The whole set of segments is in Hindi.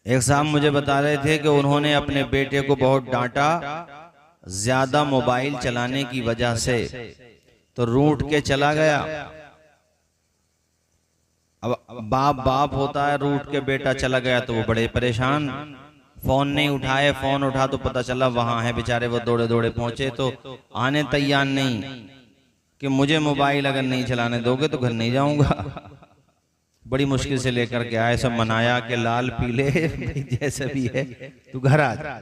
एक साहब मुझे बता रहे थे कि उन्होंने अपने बेटे को बहुत डांटा ज्यादा मोबाइल चलाने की वजह से, तो रूठ के चला गया। अब बाप बाप होता है, रूठ के बेटा चला गया तो वो बड़े परेशान। फोन नहीं उठाए, फोन उठा तो पता चला वहां है, बेचारे वो दौड़े दौड़े पहुंचे तो आने तैयार नहीं कि मुझे मोबाइल अगर नहीं चलाने दोगे तो घर नहीं जाऊंगा। बड़ी मुश्किल से लेकर के आए, सब मनाया कि लाल पीले जैसे भी है तू घर आ जा।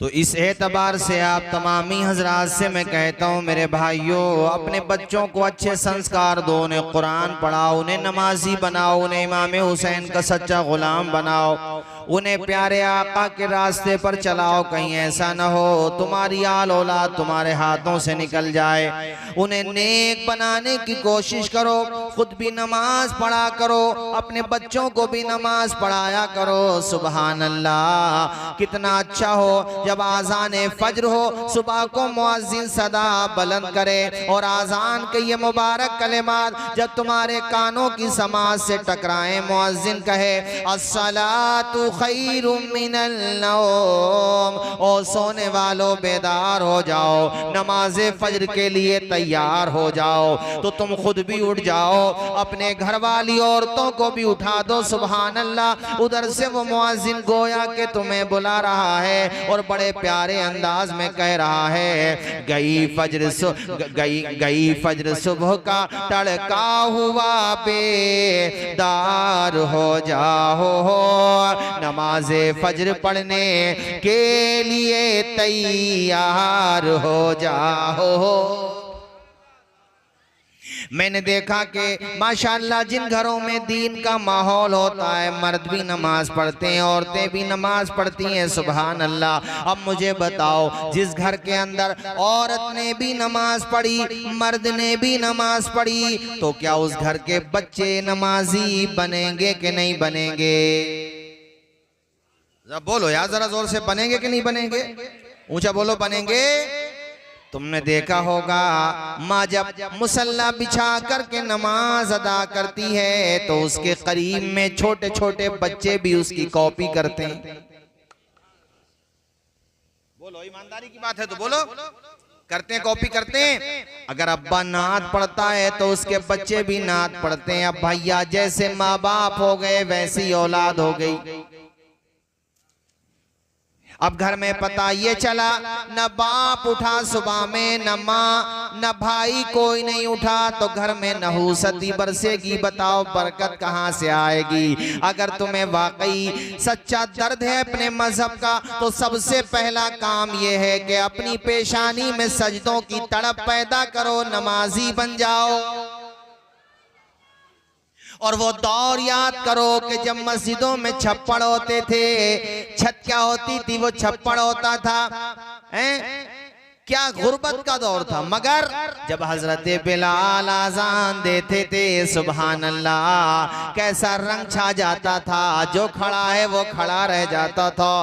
तो इस एतबार से आप तमामी हजरात से मैं कहता हूँ मेरे भाइयों, अपने बच्चों को अच्छे संस्कार दो, उन्हें कुरान पढ़ाओ, उन्हें नमाजी बनाओ, उन्हें इमाम हुसैन का सच्चा गुलाम बनाओ, उन्हें प्यारे आका के रास्ते पर चलाओ। कहीं ऐसा न हो तुम्हारी आल औलाद तुम्हारे हाथों से निकल जाए। उन्हें नेक बनाने की कोशिश करो, खुद भी नमाज पढ़ा करो, अपने बच्चों को भी नमाज पढ़ाया करो। सुबहान अल्लाह, कितना अच्छा हो जब आज़ान फज्र हो, सुबह को मुअज्जिन सदा बुलंद करे और आज़ान के ये मुबारक कलिमात जब तुम्हारे कानों की समाज से टकराएं, मुअज्जिन कहे अस्सलातु खैरुम मिनल नौम, ओ सोने वालों बेदार हो जाओ, नमाज फज्र के लिए तैयार हो जाओ। तो तुम खुद भी उठ जाओ, अपने घर वाली औरतों को भी उठा दो। सुभान अल्लाह, उधर से वो मुअज्जिन गोया के तुम्हें बुला रहा है और बड़े प्यारे अंदाज में कह रहा है, गई फज्र सुबह का तड़का हुआ बेदार हो जाओ, नमाज़े फज्र पढ़ने के लिए तैयार हो जाओ। मैंने देखा कि माशाअल्लाह जिन घरों में दीन का माहौल होता है, मर्द भी नमाज पढ़ते हैं, औरतें भी नमाज पढ़ती हैं। सुभान अल्लाह। अब मुझे बताओ, जिस घर के अंदर औरत ने भी नमाज पढ़ी, मर्द ने भी नमाज पढ़ी, तो क्या उस घर के बच्चे नमाजी बनेंगे कि नहीं बनेंगे? बोलो यार जरा जोर से, बनेंगे कि नहीं बनेंगे? ऊंचा बोलो, बनेंगे। तुमने देखा होगा माँ जब मुसल्ला बिछा करके नमाज अदा करती है तो उसके करीब में छोटे छोटे बच्चे भी उसकी कॉपी करते हैं। बोलो, ईमानदारी की बात है तो बोलो, करते हैं, कॉपी करते हैं। अगर अब्बा नात पढ़ता है तो उसके बच्चे भी नात पढ़ते हैं। अब भैया जैसे माँ बाप हो गए वैसी औलाद हो गई। अब घर में पता ये चला, न बाप उठा सुबह में, न माँ न भाई, कोई नहीं उठा, तो घर में नहुसती बरसेगी। बताओ बरकत कहाँ से आएगी? अगर तुम्हें वाकई सच्चा दर्द है अपने मजहब का तो सबसे पहला काम यह है कि अपनी पेशानी में सजदों की तड़प पैदा करो, नमाजी बन जाओ। और वो दौर याद करो कि जब मस्जिदों में छप्पड़ होते थे, छत क्या होती थी? वो छप्पड़ होता था। क्या गुर्बत का दौर था, मगर जब हजरत बिलाल आजान देते थे, सुभान अल्लाह, कैसा रंग छा जाता था। जो खड़ा है वो खड़ा रह जाता था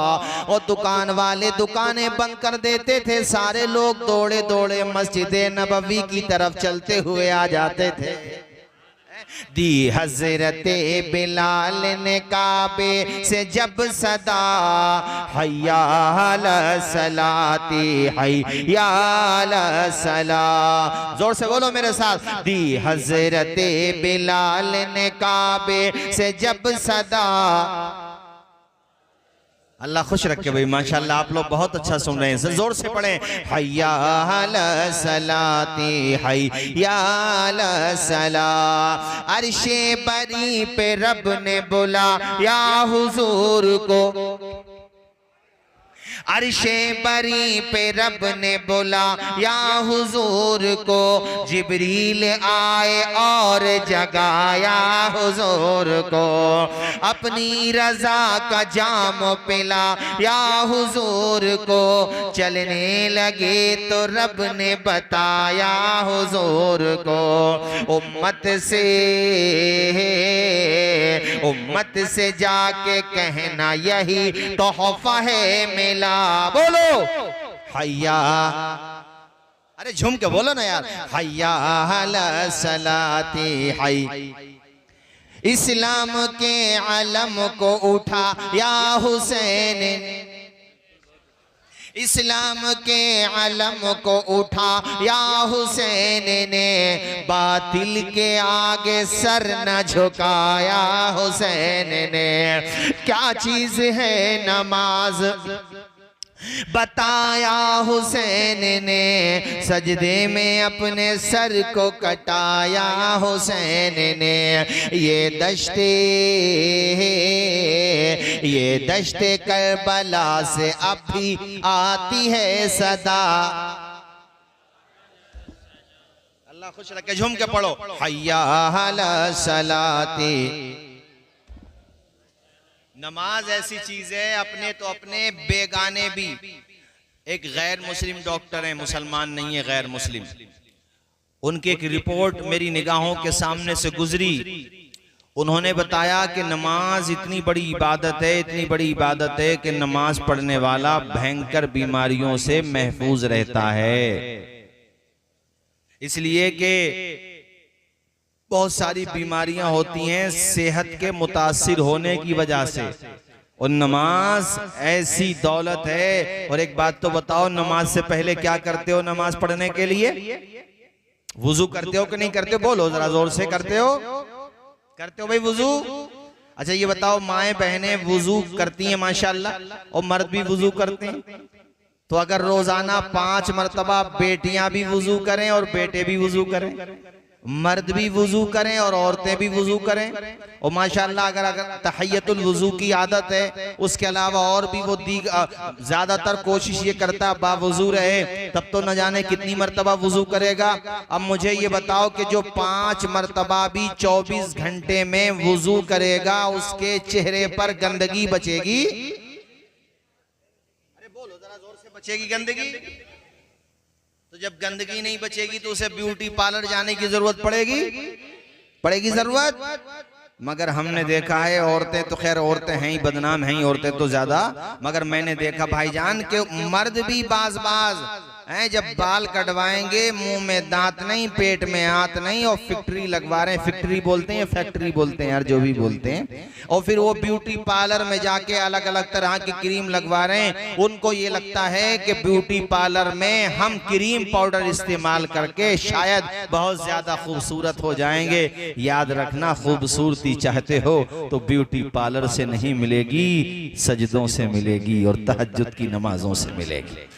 और दुकान वाले दुकानें बंद कर देते थे। सारे लोग दौड़े दौड़े मस्जिद नबवी की तरफ चलते हुए आ जाते थे। दी हजरते बिलाल ने काबे से जब सदा, हय्या अला सलाती हय्या अला सला, जोर से बोलो मेरे साथ। दी हजरते बिलाल ने काबे से जब सदा, अल्लाह खुश रखे भाई, माशाल्लाह आप लोग बहुत अच्छा सुन रहे हैं, जोर से पढ़ें। हय्या अला सलाती हय्या अला सला, अर्शे बरी पे रब ने बुलाया हुजूर को, अर्शे बरी पे रब ने बुलाया हुजूर को, जिब्रील आए और जगाया हुजूर को, अपनी रजा का जाम पिलाया हुजूर को, चलने लगे तो रब ने बताया हुजूर को, उम्मत से जाके कहना यही तोहफा है मिला। बोलो हय्या, अरे झूम के बोलो ना यार, हय्या अला सलाती हय्या। इस्लाम के अलम को उठा या हुसैन, इस्लाम के अलम को उठा या हुसैन ने, बातिल के आगे सर न झुकाया हुसैन ने। क्या चीज है नमाज बताया हुसैन ने, सजदे में अपने सर को कटाया हुसैन ने। ये दश्ते करबला से अब भी आती है सदा। अल्लाह खुश रखे, झूम के पढ़ो, हय्या अला सलाती। नमाज ऐसी चीज है, अपने तो अपने बेगाने भी। एक गैर मुस्लिम डॉक्टर है, मुसलमान नहीं है, गैर मुस्लिम, उनकी एक रिपोर्ट मेरी निगाहों के सामने से गुजरी। उन्होंने बताया कि नमाज इतनी बड़ी इबादत है, इतनी बड़ी इबादत है कि नमाज पढ़ने वाला भयंकर बीमारियों से महफूज रहता है। इसलिए कि बहुत सारी बीमारियां होती हैं सेहत के मुतासिर होने की वजह से, और नमाज ऐसी दौलत है। और एक बात तो बताओ, नमाज से पहले क्या करते हो? नमाज पढ़ने के लिए वुजू करते हो कि नहीं करते हो? बोलो जरा जोर से, करते हो? करते हो भाई वुजू? अच्छा ये बताओ, माएँ बहनें वुजू करती हैं माशाल्लाह, और मर्द भी वुजू करते हैं। तो अगर रोजाना 5 मरतबा बेटियां भी वुजू करें और बेटे भी वुजू करें, मर्द भी वुजू करें और औरतें भी वुजू करें, और माशाल्लाह अगर तहय्यतुल वुजू की आदत है, उसके अलावा और भी वो ज्यादातर कोशिश ये करता बावुजू रहे, तब तो न जाने कितनी मरतबा वुजू करेगा। अब मुझे ये बताओ कि जो 5 मरतबा भी 24 घंटे में वुजू करेगा, उसके चेहरे पर गंदगी बचेगी? अरे बोलो जरा जोर से, बचेगी गंदगी? तो जब गंदगी नहीं बचेगी तो उसे ब्यूटी पार्लर जाने की जरूरत पड़ेगी जरूरत। मगर हमने देखा है, औरतें तो खैर औरतें हैं ही, बदनाम हैं ही औरतें तो ज्यादा, मगर मैंने देखा भाईजान के मर्द भी बाज हैं, जब बाल कटवाएंगे मुंह में दांत नहीं, पेट में हाथ नहीं, और फिक्ट्री लगवा रहे हैं। फिक्ट्री बोलते हैं, फैक्ट्री बोलते हैं यार, जो भी बोलते हैं। और फिर वो ब्यूटी पार्लर में जाके अलग अलग तरह की क्रीम लगवा रहे हैं। उनको ये लगता है कि ब्यूटी पार्लर में हम क्रीम पाउडर इस्तेमाल करके शायद बहुत ज्यादा खूबसूरत हो जाएंगे। याद रखना, खूबसूरती चाहते हो तो ब्यूटी पार्लर से नहीं मिलेगी, सजदों से मिलेगी और तहज्जुद की नमाजों से मिलेगी।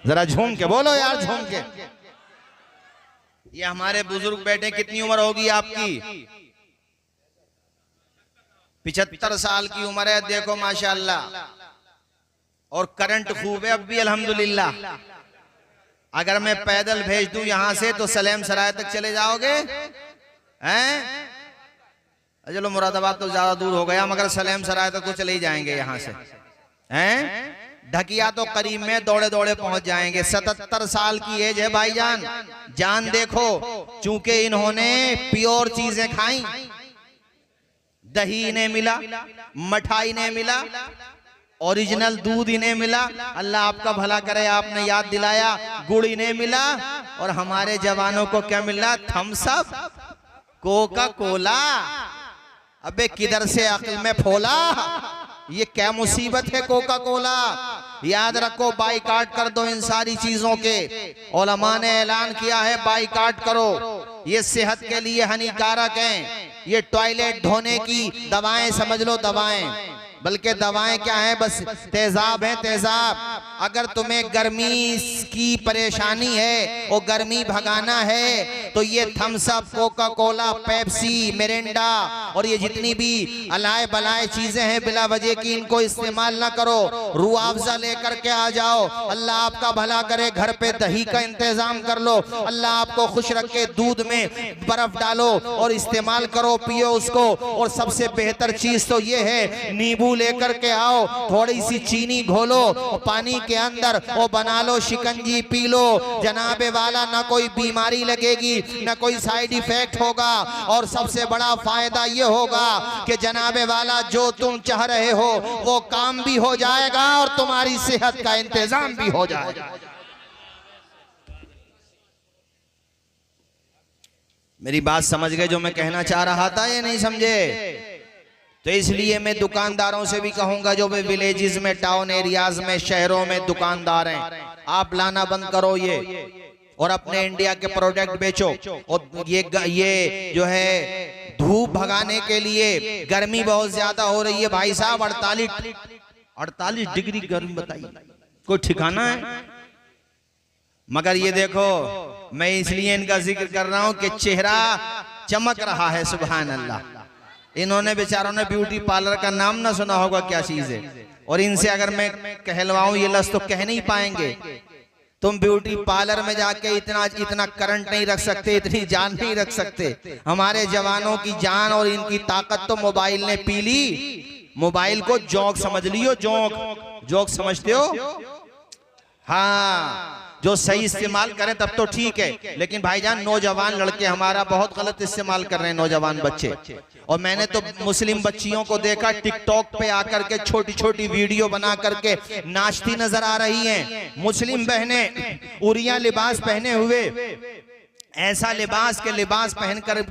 जरा झूम के बोलो यार, झूम के। ये हमारे बुजुर्ग बैठे, कितनी उम्र होगी आपकी? 75 साल की उम्र है, देखो माशाल्लाह, और करंट खूब है अब भी अल्हम्दुलिल्लाह। अगर मैं पैदल भेज दूं यहां से तो सलेम सराय तक चले जाओगे? हैं? चलो मुरादाबाद तो ज्यादा दूर हो गया, मगर सलेम सराय तक तो चले ही जाएंगे यहां से। हैं? ढकिया तो करीब में दौड़े दौड़े पहुंच जाएंगे। 77 साल की एज है भाईजान। जान देखो, चूंकि इन्होंने प्योर चीजें खाई, दही इन्हें मिला, मठाई इन्हें मिला, ओरिजिनल दूध इन्हें मिला, अल्लाह आपका भला करे, आपने याद दिलाया, गुड़ इन्हें मिला, और हमारे जवानों को क्या मिला? Thums Up, Coca Cola. अबे किधर से अक्ल में फोला? ये क्या मुसीबत है कोका कोला। याद रखो, बाइकाट कर दो इन सारी चीजों के। उलमा ने ऐलान किया है बाइकाट करो, ये सेहत के लिए हानिकारक हैं। ये टॉयलेट धोने की दवाएं समझ लो, दवाएं, बल्कि दवाएं क्या है, बस तेजाब है, तेजाब। अगर तुम्हें गर्मी की परेशानी है और गर्मी भगाना है तो ये Thums Up, Coca Cola, Pepsi, Mirinda और ये जितनी भी अलाए बलाए चीजें हैं बिला वजह की, इनको इस्तेमाल ना करो। रूअफ़ज़ा लेकर के आ जाओ, अल्लाह आपका भला करे। घर पे दही का इंतजाम कर लो, अल्लाह आपको खुश रखे। दूध में बर्फ डालो और इस्तेमाल करो, पियो उसको। और सबसे बेहतर चीज तो ये है, नींबू लेकर के आओ, थोड़ी सी चीनी घोलो पानी के अंदर और बना लो शिकंजी, पी लो। जनाबे वाला ना कोई बीमारी लगेगी, ना कोई साइड इफेक्ट होगा, और सबसे बड़ा फायदा ये होगा कि जनाबे वाला जो तुम चाह रहे हो वो काम भी हो जाएगा और तुम्हारी सेहत का इंतजाम भी हो जाएगा। मेरी बात समझ गए जो मैं कहना चाह रहा था या नहीं समझे? तो इसलिए मैं दुकानदारों से भी कहूंगा जो भी विलेजेस में, टाउन एरियाज में, शहरों में दुकानदार हैं, आप लाना बंद करो ये और अपने इंडिया के प्रोडक्ट बेचो। और ये जो है धूप भगाने के लिए, गर्मी बहुत ज्यादा हो रही है भाई साहब, 48 डिग्री गर्मी, बताइए कोई ठिकाना है? मगर ये देखो, मैं इसलिए इनका जिक्र कर रहा हूं कि चेहरा चमक रहा है, सुभान अल्लाह। इन्होंने बेचारों ने ब्यूटी पार्लर का नाम ना सुना होगा, क्या चीज है। और इनसे अगर मैं कहलवाऊं ये लफ्ज तो कह नहीं पाएंगे। तुम ब्यूटी पार्लर में जाके इतना करंट नहीं रख सकते, इतनी जान नहीं रख सकते। हमारे जवानों की जान और इनकी ताकत तो मोबाइल ने पी ली। मोबाइल को जोक समझ लियो, जोक समझते हो? हाँ, जो सही इस्तेमाल करें तब तो ठीक है, लेकिन भाईजान नौजवान लड़के हमारा बहुत गलत इस्तेमाल कर रहे हैं, नौजवान बच्चे। और मैंने तो मुस्लिम बच्चियों को देखा टिकटॉक पे आकर के छोटी छोटी वीडियो बना करके नाचती नजर आ रही हैं। मुस्लिम बहनें उरिया लिबास पहने हुए, ऐसा लिबास पहन कर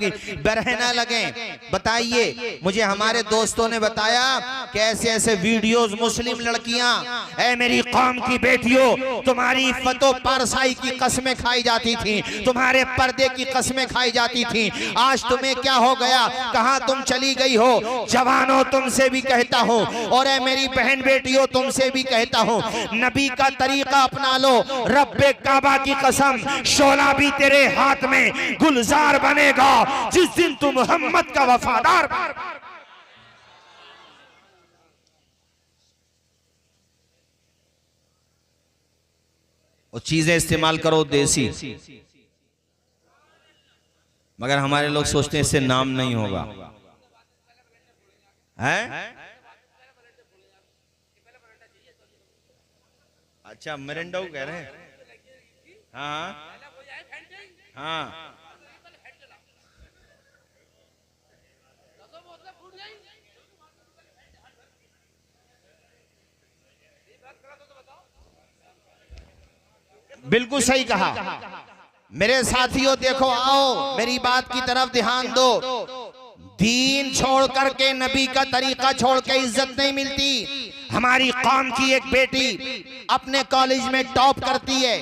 बरह ना लगे। बताइए, मुझे हमारे दोस्तों ने बताया कि ऐसे ऐसे वीडियोस मुस्लिम लड़कियां, ऐ मेरी कौम की बेटियों, तुम्हारी इफ्फतो पारसाई की कस्में खाई जाती थी, तुम्हारे पर्दे की कस्में खाई जाती थी, आज तुम्हें क्या हो गया, कहां तुम चली गई हो? जवानों, तुमसे भी कहता हूं, और ऐ मेरी बहन बेटियों, तुमसे भी कहता हूं, नबी का तरीका अपना लो। रब्बे काबा की कसम, शोला भी तेरे हाथ में गुलजार बनेगा जिस दिन तुम मोहम्मद का वफादार। और चीजें इस्तेमाल करो देसी, मगर हमारे लोग सोचते हैं इससे नाम नहीं होगा, है? अच्छा, मिरिंडा कह रहे हैं। हाँ हाँ, बिल्कुल सही कहा। मेरे साथियों देखो, आओ मेरी बात की तरफ ध्यान दो। दीन छोड़ करके, नबी का तरीका छोड़ के इज्जत नहीं मिलती। हमारी कौम की एक बेटी अपने कॉलेज में टॉप करती है,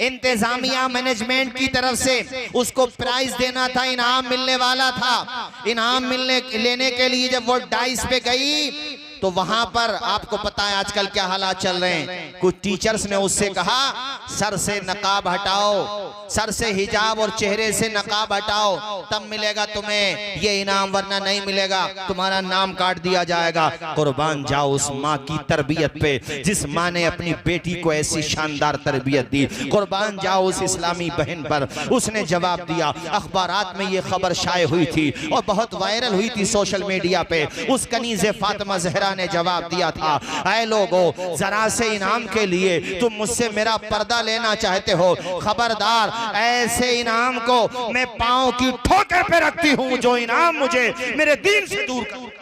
इंतजामिया मैनेजमेंट की तरफ से उसको प्राइज देना था, इनाम मिलने वाला था। इनाम लेने के लिए जब वो डाइस पे गई तो वहां पर आपको पता है आजकल क्या हालात चल रहे हैं। कुछ टीचर्स ने उससे कहा, सर से नकाब हटाओ, सर से हिजाब और चेहरे से नकाब हटाओ, तब मिलेगा तुम्हें ये इनाम, वरना नहीं मिलेगा, तुम्हारा नाम काट दिया जाएगा। कुर्बान जाओ उस माँ की तरबियत पे जिस माँ ने अपनी बेटी को ऐसी शानदार तरबियत दी। कुर्बान जाओ उस इस्लामी बहन पर, उसने जवाब दिया। अखबारात में ये खबर शाये हुई थी और बहुत वायरल हुई थी सोशल मीडिया पे। उस कनीज़े फातिमा ज़हरा ने जवाब दिया था, ऐ लोगों, जरा से इनाम के लिए तुम मुझसे मेरा पर्दा लेना चाहते हो, खबरदार, ऐसे इनाम को मैं पांव की ठोकर पे रखती हूं जो इनाम मुझे मेरे दीन से दूर कर।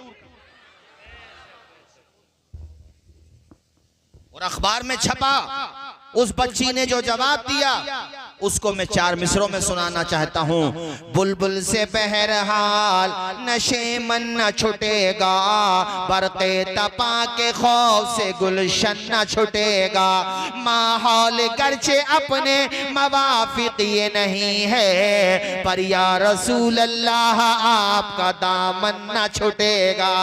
और अखबार में छपा, उस बच्ची ने जो जवाब दिया उसको मैं 4 मिसरों में सुनाना चाहता हूँ। बुलबुल से बहरहाल नशे मन न छुटेगा, बरक़े तपा के खौफ से गुलशन न छुटेगा, माहौल गर्चे अपने मवाफिक ये नहीं है, पर या रसूल अल्लाह आपका दामन न छुटेगा।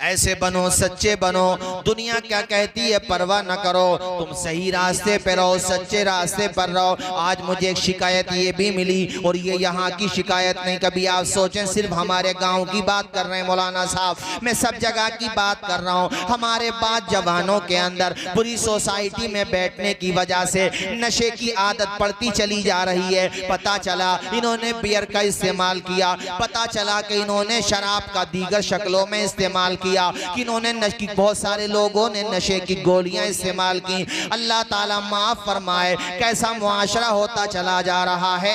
ऐसे बनो, सच्चे बनो, दुनिया क्या कहती है परवाह न करो, तुम सही रास्ते पे रहो, सच्चे रास्ते पर रहो। आज मुझे एक शिकायत ये भी मिली, और ये यहाँ की शिकायत नहीं, कभी आप सोचें सिर्फ हमारे गांव की बात कर रहे हैं मौलाना साहब, मैं सब जगह की बात कर रहा हूँ। हमारे बाद जवानों के अंदर बुरी सोसाइटी में बैठने की वजह से नशे की आदत पड़ती चली जा रही है। पता चला इन्होंने बियर का इस्तेमाल किया, पता चला कि इन्होंने शराब का दीगर शक्लों में इस्तेमाल किया, किया, किन्होंने बहुत सारे लोगों ने नशे की गोलियां इस्तेमाल की। अल्लाह ताला माफ फरमाए, कैसा मुआशरा होता चला जा रहा है।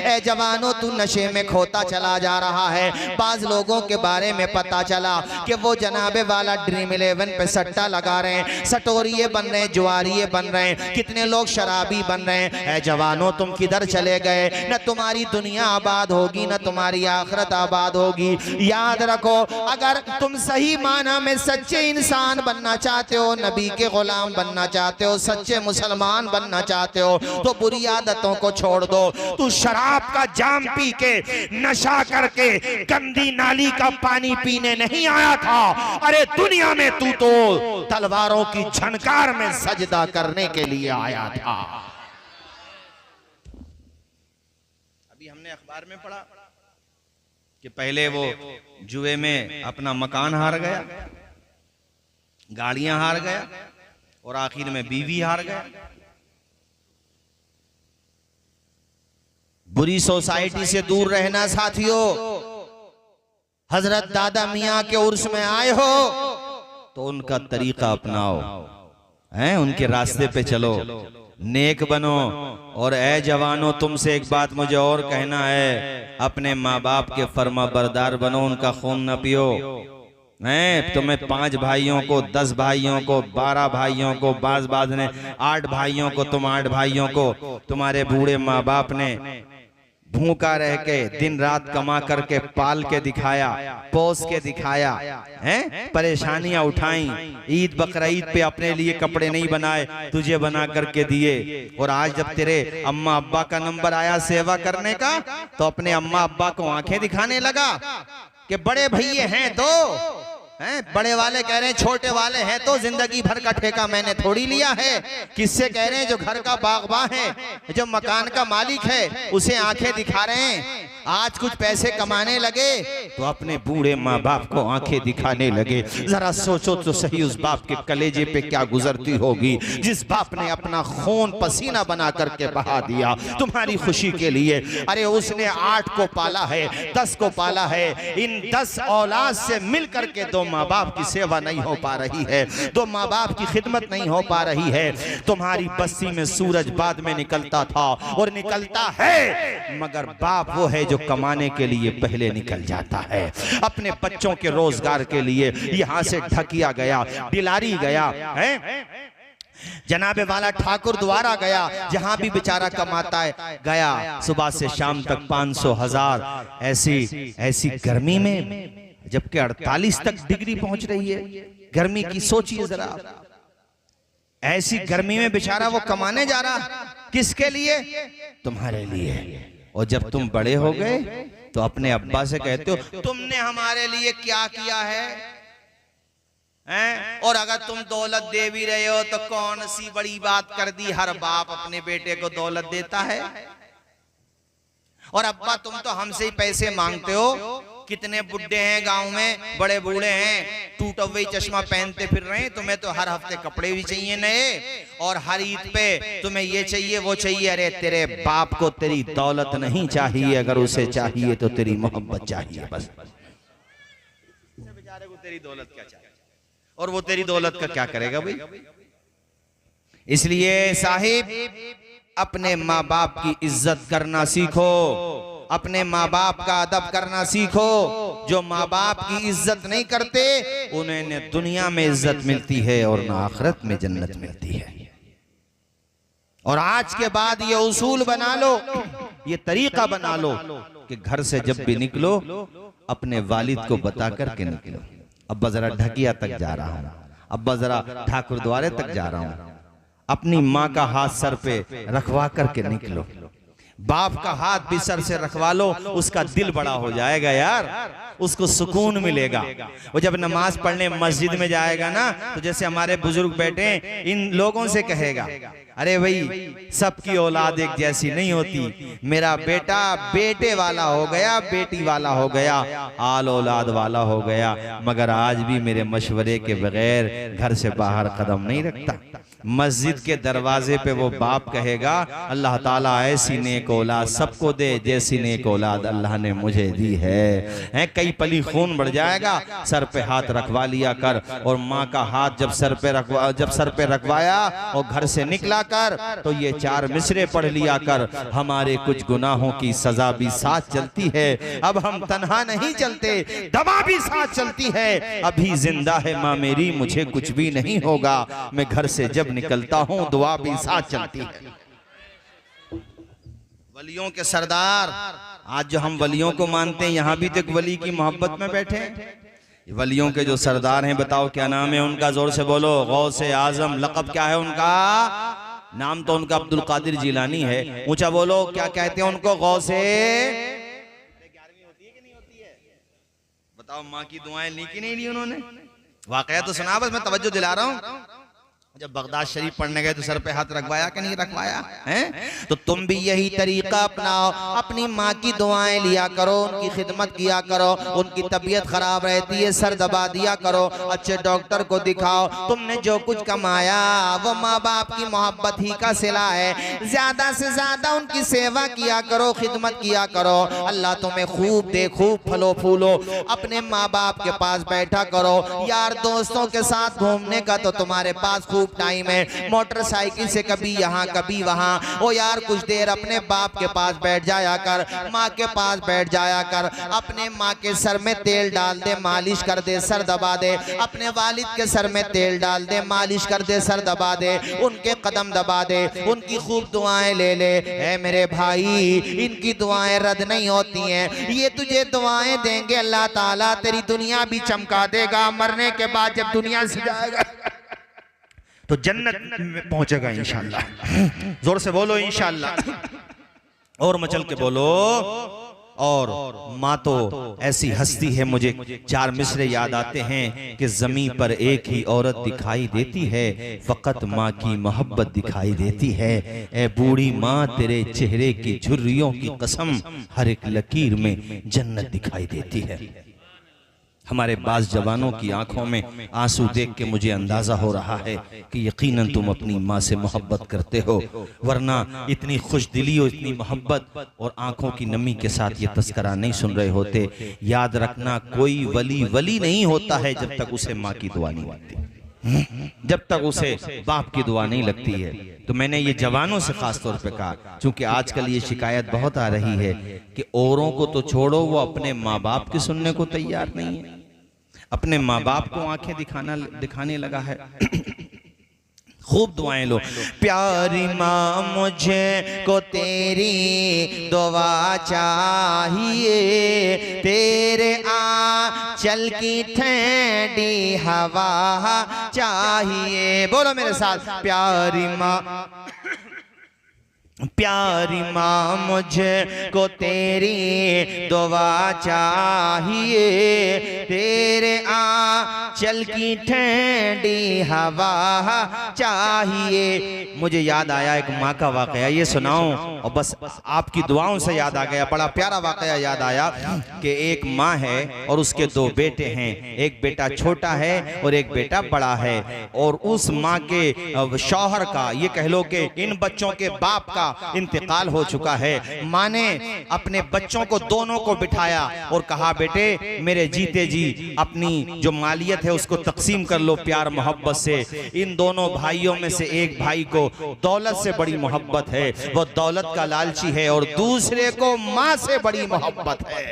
ए जवानों, तू नशे में खोता चला जा रहा है। बाज लोगों के बारे में पता चला कि वो जनाबे वाला ड्रीम 11 पे सट्टा लगा रहे हैं, सटोरिये बन रहे हैं, जुआरिये बन रहे हैं, कितने लोग शराबी बन रहे हैं। ए जवानों, तुम किधर चले गए? न तुम्हारी दुनिया आबाद होगी, न तुम्हारी आखिरत आबाद होगी। याद रखो, अगर तुम सही माना में सच्चे इंसान बनना चाहते हो, नबी के गुलाम बनना चाहते हो, सच्चे मुसलमान बनना चाहते हो, तो बुरी आदतों को छोड़ दो। तू शराब का जाम पी के, नशा करके, गंदी नाली का पानी पीने नहीं आया था। अरे दुनिया में तू तो तलवारों की झनकार में सजदा करने के लिए आया था। अभी हमने अखबार में पढ़ा कि पहले वो जुए में अपना मकान हार गया, गाड़ियां हार गया और आखिर में बीवी हार गया। बुरी सोसाइटी से दूर रहना साथियों। हजरत दादा मियाँ के उर्स में आए हो तो उनका तरीका अपनाओ, हैं, उनके रास्ते पे चलो, नेक बनो। और ए जवानों, तुमसे एक बात मुझे और कहना है, अपने माँ बाप के फर्मा बरदार बनो, उनका खून न पियो। हैं, तुम्हें 5 भाइयों को, 10 भाइयों को, 12 भाइयों को, बाज ने 8 भाइयों को, तुम 8 भाइयों को तुम्हारे बूढ़े माँ बाप ने भूखा रह के दिन रात कमा करके पाल के दिखाया, पोस के दिखाया, हैं, परेशानियां उठाई। ईद बकरीद पे अपने लिए कपड़े नहीं बनाए, तुझे बना करके दिए। और आज जब तेरे अम्मा अब्बा का नंबर आया सेवा करने का, तो अपने अम्मा अब्बा को आंखें दिखाने लगा कि बड़े भैया हैं तो हैं, बड़े वाले कह रहे हैं छोटे वाले हैं तो जिंदगी भर का ठेका मैंने थोड़ी लिया है। किससे कह रहे हैं? जो घर का बागबान है, जो मकान का मालिक है, उसे आंखें दिखा रहे हैं। आज कुछ पैसे कमाने लगे तो अपने बूढ़े माँ बाप को आंखें दिखाने लगे। जरा सोचो तो सही, उस बाप के कलेजे पे क्या गुजरती होगी जिस बाप ने अपना खून पसीना बना करके बहा दिया तुम्हारी खुशी के लिए। अरे उसने 8 को पाला है, 10 को पाला है। इन 10 औलाद से मिल करके 2 माँ बाप की सेवा नहीं हो पा रही है, 2 माँ बाप की खिदमत नहीं हो पा रही है। तुम्हारी बस्ती में सूरज बाद में निकलता था और निकलता है, मगर बाप वो है जो कमाने के लिए पहले निकल जाता है। अपने बच्चों के रोजगार के लिए यहां से ढकिया गया, डिलारी गया है, जनाबे वाला ठाकुर द्वारा गया, जहां भी बेचारा कमाता है गया। सुबह से शाम तक 500,000, ऐसी गर्मी में, जबकि 48 तक डिग्री पहुंच रही है गर्मी की। सोचिए जरा, ऐसी गर्मी में बेचारा वो कमाने जा रहा, किसके लिए? तुम्हारे लिए। और जब तुम बड़े हो गए तो अपने अब्बा से कहते हो तुमने हमारे लिए क्या किया है, हैं? और अगर तुम दौलत दे भी रहे हो तो कौन सी बड़ी बात कर दी। हर बाप अपने बेटे को दौलत देता है। और अब्बा तुम तो हमसे ही पैसे मांगते हो। कितने बुड्ढे हैं गांव में, बड़े बूढ़े हैं, टूटा हुआ चश्मा पहनते फिर रहे हैं। तुम्हें तो हर हफ्ते कपड़े भी चाहिए नए, और हर ईद पे तुम्हें ये चाहिए वो चाहिए। अरे तेरे बाप को तेरी दौलत नहीं चाहिए, अगर उसे चाहिए तो तेरी मोहब्बत चाहिए बस। बेचारे को तेरी दौलत क्या चाहिए, और वो तेरी दौलत का क्या करेगा भाई। इसलिए साहिब, अपने माँ बाप की इज्जत करना सीखो, अपने माँ बाप का अदब करना सीखो। जो माँ बाप की इज्जत नहीं करते उन्हें न दुनिया में इज्जत मिलती है और न आखिरत में जन्नत मिलती है। और आज के बाद ये उसूल बना लो, ये तरीका बना लो कि घर से जब भी निकलो अपने वालिद को बता करके निकलो, अब्बा जरा ढकिया तक जा रहा हूँ, अब्बा जरा ठाकुर द्वारे तक जा रहा हूँ। अपनी माँ का हाथ सर पे रखवा करके निकलो, बाप का हाथ भी सर से रखवा लो, उसका दिल बड़ा हो जाएगा यार, उसको सुकून मिलेगा। वो जब नमाज पढ़ने मस्जिद में जाएगा ना, तो जैसे हमारे बुजुर्ग बैठे इन लोगों से कहेगा, अरे भाई सबकी औलाद एक जैसी नहीं होती, मेरा बेटा बेटे वाला हो गया, बेटी वाला हो गया, आल औलाद वाला हो गया, मगर आज भी मेरे मशवरे के बगैर घर से बाहर कदम नहीं रखता। मस्जिद के दरवाजे पे वो बाप कहेगा अल्लाह ताला ऐसी नेक औलाद सबको दे जैसी नेक औलाद अल्लाह ने मुझे दी है। कई पली खून बढ़ जाएगा, सर पे हाथ रखवा लिया कर। और माँ का हाथ जब सर पे रखवाया और घर से निकला कर तो ये 4 मिसरे पढ़ लिया कर, हमारे कुछ गुनाहों की सजा भी साथ चलती है, अब हम तन्हा नहीं चलते, दवा भी साथ चलती है, अभी जिंदा है माँ मेरी, मुझे कुछ भी नहीं होगा, मैं घर से जब निकलता हूँ दुआ भी साथ चलती है। वलियों के सरदार, आज जो हम वलियों को मानते हैं यहाँ भी तो एक वली की मोहब्बत में बैठे हैं। वलियों के जो सरदार हैं, बताओ क्या नाम है उनका, जोर से बोलो। गौसे आजम, लक़ब क्या है उनका? नाम तो उनका अब्दुल कादिर जिलानी है। ऊंचा बोलो, क्या कहते हैं उनको? गौसे। 11वीं होती है कि नहीं होती है? बताओ, माँ की दुआएं ली कि नहीं ली उन्होंने? वाकया तो सुना, बस मैं तवज्जो दिला रहा हूँ। जब बगदाद शरीफ पढ़ने गए तो सर पे हाथ रखवाया कि नहीं रखवाया है? तो तुम भी यही तरीका अपनाओ, अपनी माँ की दुआएं लिया करो, उनकी खिदमत किया करो, उनकी तबीयत खराब रहती है सर दबा दिया करो, अच्छे डॉक्टर को दिखाओ। तुमने जो कुछ कमाया वो माँ बाप की मोहब्बत ही का सिला है, ज्यादा से ज्यादा उनकी सेवा किया करो, खिदमत किया करो। अल्लाह तुम्हें खूब दे, खूब फलो फूलो, अपने माँ बाप के पास बैठा करो। यार दोस्तों के साथ घूमने का तो तुम्हारे पास खूब टाइम है, मोटरसाइकिल से कभी यहाँ कभी वहाँ। ओ यार कुछ देर अपने बाप के पास बैठ जाया कर, माँ के पास बैठ जाया कर, अपने माँ के सर में तेल डाल दे, मालिश कर दे, सर दबा दे, अपने वालिद के सर में तेल डाल दे, मालिश कर दे, सर दबा दे, उनके कदम दबा दे, उनकी खूब दुआएं ले ले। ऐ मेरे भाई, इनकी दुआएं रद्द नहीं होती हैं, ये तुझे दुआएं देंगे, अल्लाह ताला तेरी दुनिया भी चमका देगा, मरने के बाद जब दुनिया से जाएगा तो जन्नत में पहुंचेगा इंशाअल्लाह। जोर से बोलो इंशाअल्लाह, और मचल के बोलो। और माँ तो ऐसी हस्ती है, मुझे 4 मिसरे याद आते हैं कि ज़मीं पर एक ही औरत दिखाई देती है, फ़कत माँ की मोहब्बत दिखाई देती है। ए बूढ़ी माँ, तेरे चेहरे की झुर्रियों की कसम, हर एक लकीर में जन्नत दिखाई देती है। हमारे बाज़ जवानों की आंखों में आंसू देख के मुझे अंदाज़ा हो रहा है कि यकीनन तुम अपनी माँ से मोहब्बत करते हो, वरना इतनी खुशदिली और इतनी मोहब्बत और आंखों की नमी के साथ ये तस्करा नहीं सुन रहे होते। याद रखना, कोई वली वली नहीं होता है जब तक उसे माँ की दुआ नहीं लगती, जब तक उसे बाप की दुआ नहीं लगती है। तो मैंने ये जवानों से खास तौर पे कहा, क्योंकि आजकल ये शिकायत बहुत आ रही है कि औरों को तो छोड़ो, वो अपने माँ बाप की सुनने को तैयार नहीं है, अपने माँ बाप को आंखें दिखाने लगा है। खूब दुआएं लो। प्यारी माँ, मुझे को तेरी दुआ चाहिए, तेरे आंचल की ठंडी हवा चाहिए। बोलो मेरे साथ, प्यारी माँ, प्यारी माँ, मुझे को तेरी दुआ चाहिए, तेरे आंचल की ठंडी हवा चाहिए। मुझे याद आया एक माँ का वाकया, ये सुनाऊं और बस आपकी दुआओं से याद आ गया। बड़ा प्यारा वाकया याद आया कि एक माँ है और उसके 2 बेटे हैं, एक बेटा छोटा है और एक बेटा बड़ा है। और उस माँ के शौहर का, ये कह लो कि इन बच्चों के बाप का इंतकाल हो चुका है। माँ ने अपने बच्चों को दोनों को बिठाया और कहा, बेटे मेरे जीते जी अपनी जो मालियत है उसको तकसीम कर लो प्यार मोहब्बत से। इन दोनों भाइयों में से एक भाई को दौलत से बड़ी मोहब्बत है, वो दौलत का लालची है, और दूसरे को माँ से बड़ी मोहब्बत है।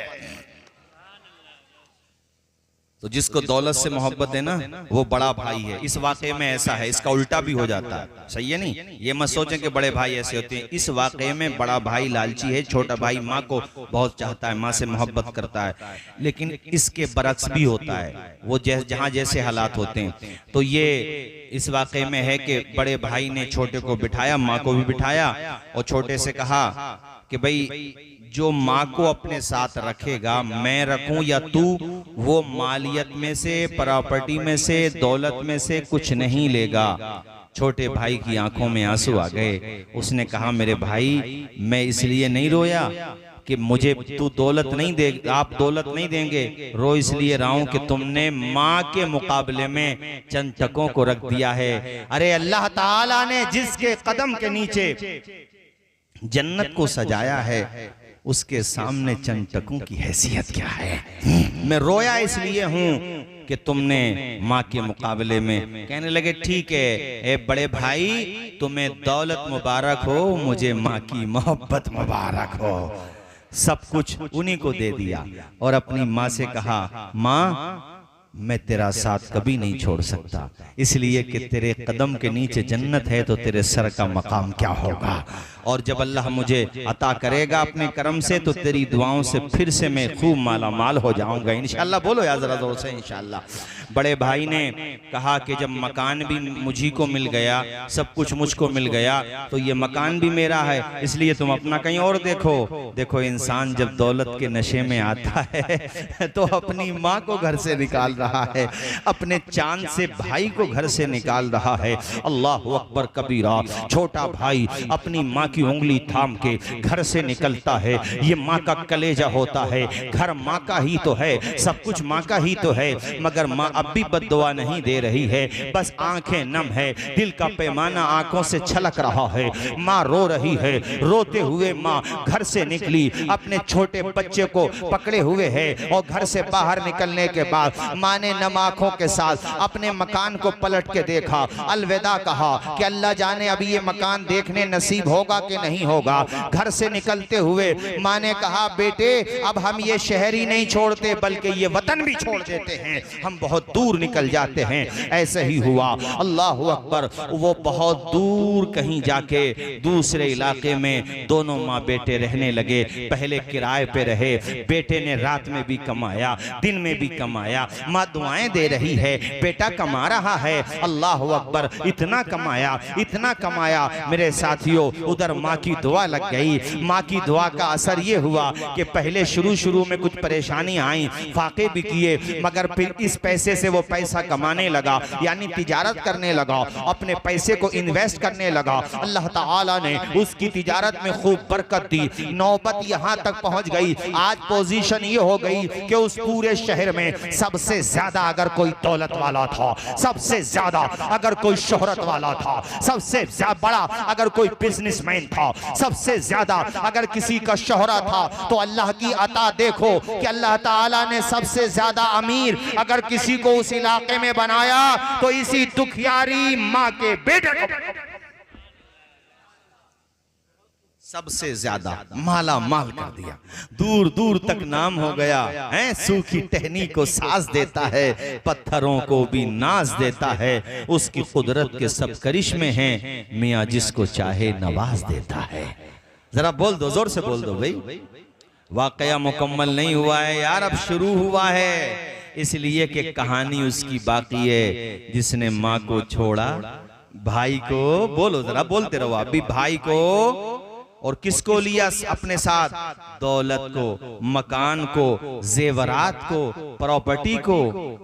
तो जिसको दौलत से मोहब्बत है ना, वो बड़ा भाई है। इस वाकये में ऐसा है, इसका उल्टा भी हो जाता है, सही है नहीं? ये मत सोचें कि बड़े भाई ऐसे होते हैं। इस वाकये में बड़ा भाई लालची है, छोटा भाई माँ को बहुत चाहता है, माँ से मोहब्बत करता है। लेकिन इसके बरक्स भी होता है, वो जहाँ जैसे हालात होते हैं। तो ये इस वाकये में है कि बड़े भाई ने छोटे को बिठाया, माँ को भी बिठाया, और छोटे से कहा कि भाई जो माँ को अपने साथ रखेगा, मैं रखूं या तू, वो मालियत में से, प्रॉपर्टी में से, दौलत में से कुछ नहीं लेगा। छोटे भाई की आंखों में आंसू आ गए। उसने कहा, मेरे भाई, मैं इसलिए नहीं रोया कि मुझे तू दौलत नहीं दे, आप दौलत नहीं देंगे, रो इसलिए रहा हूं कि तुमने माँ के मुकाबले में चंद टकों को रख दिया है। अरे अल्लाह ताला ने जिसके कदम के नीचे जन्नत को सजाया है उसके सामने चंद टकों की हैसियत क्या है। मैं रोया इसलिए हूं कि तुमने माँ के मुकाबले में। कहने लगे ठीक है ए बड़े भाई, तुम्हें दौलत मुबारक हो, मुझे माँ की मोहब्बत मुबारक हो। सब कुछ उन्हीं को दे दिया और अपनी माँ से कहा, माँ मैं तेरा साथ कभी नहीं छोड़ सकता, इसलिए कि तेरे कदम के नीचे जन्नत है तो तेरे सर का मकाम क्या होगा। और जब अल्लाह मुझे अता करेगा अपने करम से तो तेरी दुआओं से फिर से मैं खूब माला माल हो जाऊंगा इंशाअल्लाह। बोलो यार जरा जोर से इंशाअल्लाह। बड़े भाई ने कहा कि जब मकान भी मुझी को मिल गया, सब कुछ मुझको मिल गया, तो ये मकान भी मेरा है, इसलिए तुम अपना कहीं और देखो। देखो इंसान जब दौलत के नशे में आता है तो अपनी माँ को घर से निकाल रहा है, अपने चांद से भाई को घर से निकाल रहा है। अल्लाह अकबर कबीरा। छोटा भाई अपनी माँ की उंगली थाम के घर से निकलता है। ये माँ का कलेजा होता है, घर माँ का ही तो है, सब कुछ माँ का ही तो है, मगर माँ अब भी बद्दुआ नहीं दे रही है, बस आंखें नम है, दिल का पैमाना आंखों से छलक रहा है। माँ रो रही है, रोते हुए माँ घर से निकली, अपने छोटे बच्चे को पकड़े हुए है और घर से बाहर निकलने के बाद माँ ने नम आंखों के साथ अपने मकान को पलट के देखा, अलविदा कहा कि अल्लाह जाने अभी ये मकान देखने नसीब होगा कि नहीं होगा। घर से निकलते हुए माँ ने कहा, बेटे अब हम ये शहर ही नहीं छोड़ते बल्कि ये वतन भी छोड़ देते हैं, हम बहुत दूर निकल जाते हैं। ऐसे ही हुआ। अल्लाह अकबर। वो बहुत दूर कहीं जाके दूसरे इलाके में दोनों माँ बेटे रहने लगे। पहले किराए पे रहे, बेटे ने रात में भी कमाया, दिन में भी कमाया, माँ दुआएं दे रही है, बेटा कमा रहा है। अल्लाह अकबर। इतना कमाया, इतना कमाया मेरे साथियों, उधर माँ की दुआ लग गई। माँ की दुआ का असर ये हुआ कि पहले शुरू में कुछ परेशानी आई, फाके भी किए, मगर फिर इस पैसे से वो पैसा कमाने लगा, यानी तिजारत करने लगा, अपने पैसे को इन्वेस्ट करने लगा। अल्लाह ताला ने उसकी तिजारत में खूब बरकत दी। नौबत यहाँ तक पहुँच गई, आज पोजीशन ये हो गई कि उस पूरे शहर में सबसे ज्यादा अगर कोई दौलत वाला था, सबसे ज्यादा अगर कोई शोहरत वाला था, सबसे बड़ा अगर कोई बिजनेसमैन था, सबसे ज्यादा अगर किसी का शोहरा था, तो अल्लाह की अता देखो कि अल्लाह ताला ने सबसे ज्यादा अमीर अगर किसी को उस इलाके में बनाया तो इसी दुखियारी माँ के बेटे को सबसे ज्यादा माला माल कर दिया। दूर दूर तक नाम हो गया है। सूखी टहनी को साज देता है, पत्थरों को भी नाज देता है, उसकी कुदरत के सब करिश्मे हैं, मियाँ जिसको चाहे नवाज देता है। जरा बोल दो, जोर से बोल दो भाई। वाकया मुकम्मल नहीं हुआ है यार, अब शुरू हुआ है, इसलिए कि कहानी उसकी बाकी है। जिसने माँ को छोड़ा, भाई को, बोलो जरा, बोलते रहो आप भी, भाई को और किसको लिया अपने साथ? दौलत को, मकान को, जेवरात को, प्रॉपर्टी को,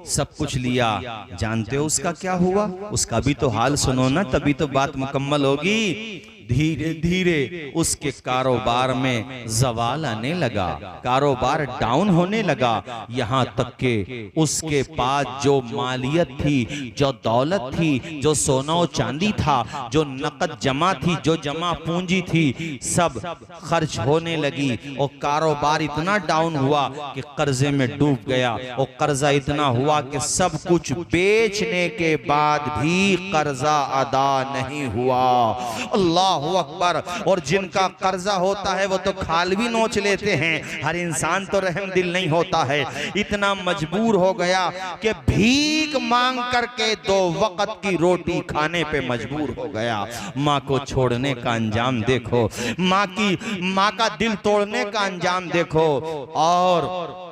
सब कुछ लिया। जानते हो उसका क्या हुआ? उसका भी तो हाल सुनो ना, तभी तो बात मुकम्मल होगी। धीरे धीरे उसके कारोबार में जवाल आने लगा, कारोबार डाउन होने लगा, यहाँ तक के उसके पास जो मालियत थी, जो दौलत थी, जो सोना और चांदी था, जो नकद जमा थी, जो जमा पूंजी थी, सब खर्च होने लगी और कारोबार इतना डाउन हुआ कि कर्जे में डूब गया। और कर्जा इतना हुआ कि सब कुछ बेचने के बाद भी कर्जा अदा नहीं हुआ। अल्लाह अकबर। और जिनका कर्जा होता है वो तो खाल भी नोच लेते हैं, हर इंसान तो रहम दिल नहीं होता है। इतना मजबूर हो गया कि भीख मांग करके 2 वक्त की रोटी खाने पे मजबूर हो गया। माँ को छोड़ने का अंजाम देखो, माँ का दिल तोड़ने का अंजाम देखो। और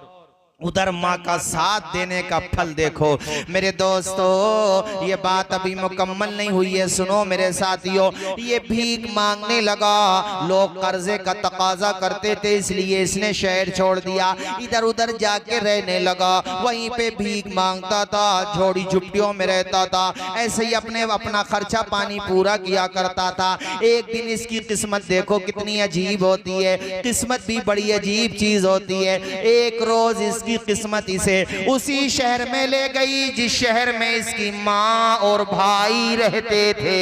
उधर माँ का साथ देने का फल देखो। मेरे दोस्तों, ये बात अभी मुकम्मल नहीं हुई है, सुनो मेरे साथियों। ये भीख मांगने लगा, लोग कर्जे का तकाजा करते थे इसलिए इसने शहर छोड़ दिया, इधर उधर जाके रहने लगा, वहीं पे भीख मांगता था, झोड़ी झुपड़ियों में रहता था, ऐसे ही अपना खर्चा पानी पूरा किया करता था। एक दिन इसकी किस्मत देखो कितनी अजीब होती है, किस्मत भी बड़ी अजीब चीज होती है। एक रोज इसकी किस्मत इसे उसी शहर में ले गई जिस शहर में इसकी माँ और भाई रहते थे।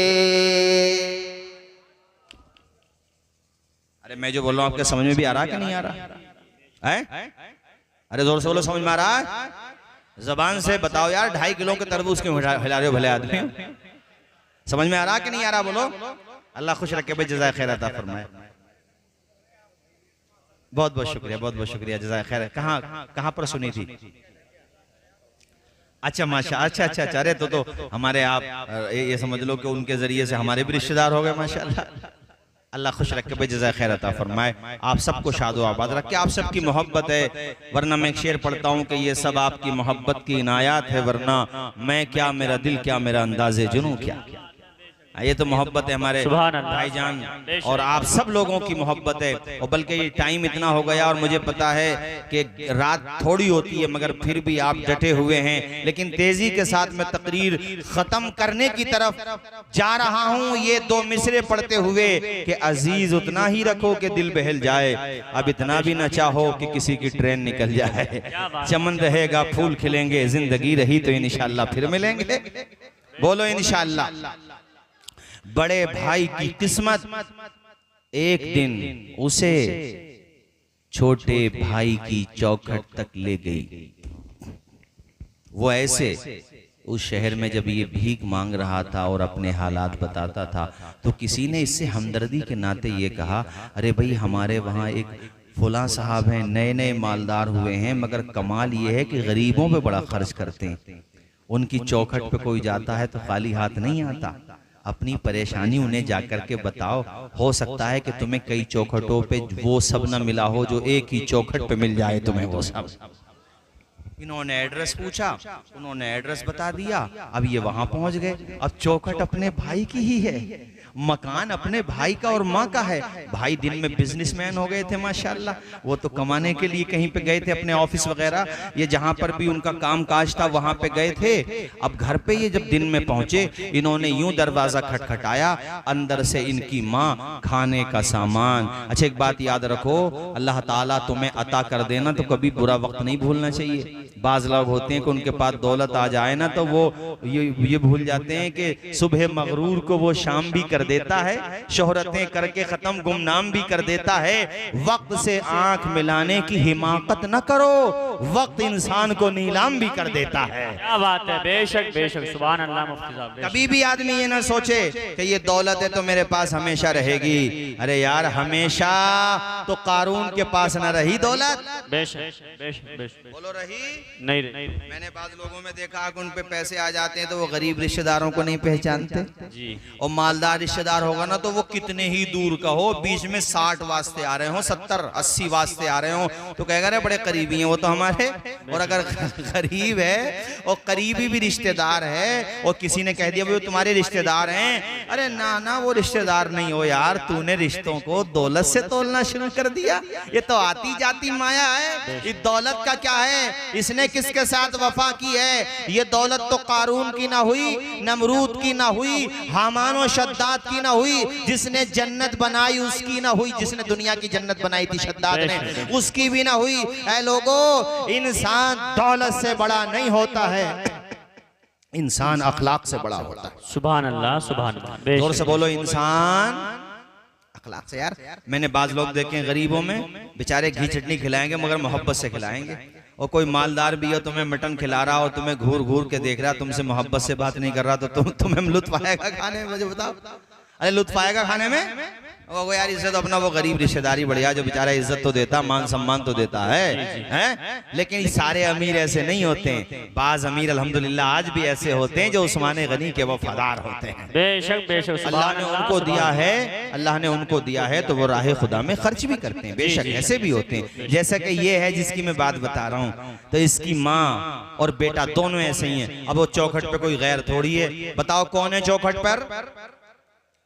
अरे मैं जो बोल रहा हूं आपके समझ में भी आ रहा है कि नहीं आ रहा है? अरे जोर से बोलो, समझ में आ रहा है? जबान से बताओ यार, 2.5 किलो के तरबूज क्यों हिला रहे हो भले आदमी? समझ में आ रहा कि नहीं आ रहा? बोलो। अल्लाह खुश रखे भाई, जज़ाए खैर अता फरमाए। बहुत बहुत शुक्रिया, बहुत बहुत शुक्रिया, जज़ाए खैर। कहाँ पर सुनी थी? अच्छा माशा, अच्छा अच्छा अच्छा। अरे तो हमारे आप ये समझ लो कि उनके जरिए से हमारे भी रिश्तेदार हो गए माशाअल्लाह। अल्लाह खुश रखे भाई, जज़ाए खैर अता फरमाए। आप सबको शादो आबाद रखे, आप सबकी मोहब्बत है, वरना मैं एक शेर पढ़ता हूँ कि ये सब आपकी मोहब्बत की इनायत है, वरना मैं क्या, मेरा दिल क्या, मेरा अंदाज़े जुनूं क्या। ये तो मोहब्बत है हमारे भाईजान और आप सब लोगों की मोहब्बत है। और बल्कि ये टाइम इतना हो गया और मुझे पता है कि रात थोड़ी होती है, मगर फिर भी आप डटे हुए हैं। लेकिन तेजी के साथ मैं तकरीर खत्म करने की तरफ जा रहा हूँ, ये 2 मिसरे पढ़ते हुए कि अजीज उतना ही रखो कि दिल बहल जाए, अब इतना भी न चाहो कि किसी की ट्रेन निकल जाए। चमन रहेगा, फूल खिलेंगे, जिंदगी रही तो इंशाअल्लाह फिर मिलेंगे। बोलो इंशाअल्लाह। बड़े भाई की किस्मत एक दिन उसे छोटे भाई की चौखट तक ले गई। वो ऐसे उस शहर में जब ये भीख मांग रहा था और अपने हालात बताता था, तो किसी ने इससे हमदर्दी के नाते ये कहा, अरे भाई हमारे वहाँ एक फुला साहब हैं, नए नए मालदार हुए हैं, मगर कमाल ये है कि गरीबों पे बड़ा खर्च करते हैं। उनकी चौखट पे कोई जाता है तो खाली हाथ नहीं आता, अपनी परेशानी उन्हें जाकर के बताओ, हो सकता है कि तुम्हें कई चौखटों पे वो सब न मिला हो जो एक ही चौखट पे मिल जाए तुम्हें वो सब। इन्होंने एड्रेस पूछा, उन्होंने एड्रेस बता दिया, अब ये वहां पहुंच गए। अब चौखट अपने भाई की ही है, मकान अपने भाई का और माँ का है। भाई दिन में बिजनेसमैन हो गए थे माशाल्लाह, वो तो कमाने के लिए कहीं पे गए थे, अपने ऑफिस वगैरह, ये जहां पर भी उनका काम काज था वहां पे गए थे। अब घर पे ये जब दिन में पहुंचे, इन्होंने यूं दरवाजा खटखटाया, अंदर से इनकी माँ खाने का सामान। अच्छा एक बात याद रखो, अल्लाह ताला तुम्हें अता कर देना तो कभी बुरा वक्त नहीं भूलना चाहिए। बाज लोग होते हैं कि उनके पास दौलत आ जाए ना तो वो ये भूल जाते हैं कि सुबह मगरूर को वो शाम भी कर देता है, शोहरतें करके खत्म गुमनाम भी कर देता है। वक्त से आंख मिलाने की हिमाकत न करो, वक्त इंसान को नीलाम भी कर देता है। क्या बात है, बेशक बेशक, सुभान अल्लाह मुफ्ती साहब। कभी भी आदमी ये ना सोचे कि ये दौलत है तो मेरे पास हमेशा रहेगी। अरे यार हमेशा तो कारून के पास न रही दौलत, बेशक बेशक बेशक, बोलो रही नहीं। मैंने बाद लोगों में देखा कि उन पे पैसे आ जाते हैं तो वो गरीब रिश्तेदारों को नहीं पहचानते जी, और मालदार रिश्तेदार होगा ना तो वो कितने ही दूर का हो, बीच में 60 वास्ते आ रहे हो, 70-80 वास्ते आ रहे हो तो कहेगा रे बड़े करीबी हैं वो तो हमारे। और अगर गरीब है और करीबी भी रिश्तेदार है और किसी ने कह दिया वो तुम्हारे रिश्तेदार हैं, अरे ना ना वो रिश्तेदार नहीं हो यार, तूने रिश्तों को दौलत से तोलना शुरू कर दिया। ये तो आती जाती माया है, इस दौलत का क्या है, इसने किसके साथ वफा की है। ये दौलत तो कारून की ना हुई, नमरूद की ना हुई, हामान और शद्दाद की ना हुई, जिसने जन्नत बनाई उसकी ना हुई, जिसने दुनिया की जन्नत बनाई थी शद्दाद ने, उसकी भी ना हुई। ऐ लोगों, इंसान दौलत से बड़ा नहीं होता है, इंसान अखलाक से बड़ा होता है। सुभान अल्लाह सुभान अल्लाह, जोर से बोलो इंसान अखलाक से। यार मैंने बाज लोग देखे गरीबों में बेचारे घी चटनी खिलाएंगे मगर मोहब्बत से खिलाएंगे, और कोई मालदार भी हो तुम्हें मटन खिला रहा हो, तुम्हें घूर घूर के देख रहा, तुमसे मोहब्बत से बात नहीं कर रहा, तो तुम्हें लुत्फ आएगा खाने में? मुझे बताओ, अरे लुत्फ आएगा खाने में? वो यार इससे तो अपना वो गरीब रिश्तेदारी बढ़िया जो बेचारा इज्जत तो देता, मान सम्मान तो देता है, हैं? लेकिन सारे अमीर ऐसे नहीं होते हैं। बाज अमीर अल्हम्दुलिल्लाह आज भी ऐसे होते हैं जो उस्मान गनी के वफादार होते हैं। बेशक बेशक अल्लाह ने उनको दिया है, अल्लाह ने उनको दिया है तो वो राह खुदा में खर्च भी करते हैं। बेशक ऐसे भी होते हैं, जैसा कि ये है जिसकी मैं बात बता रहा हूँ, तो इसकी माँ और बेटा दोनों ऐसे ही हैं। अब वो चौखट पे कोई गैर थोड़ी है। बताओ कौन है चौखट पर?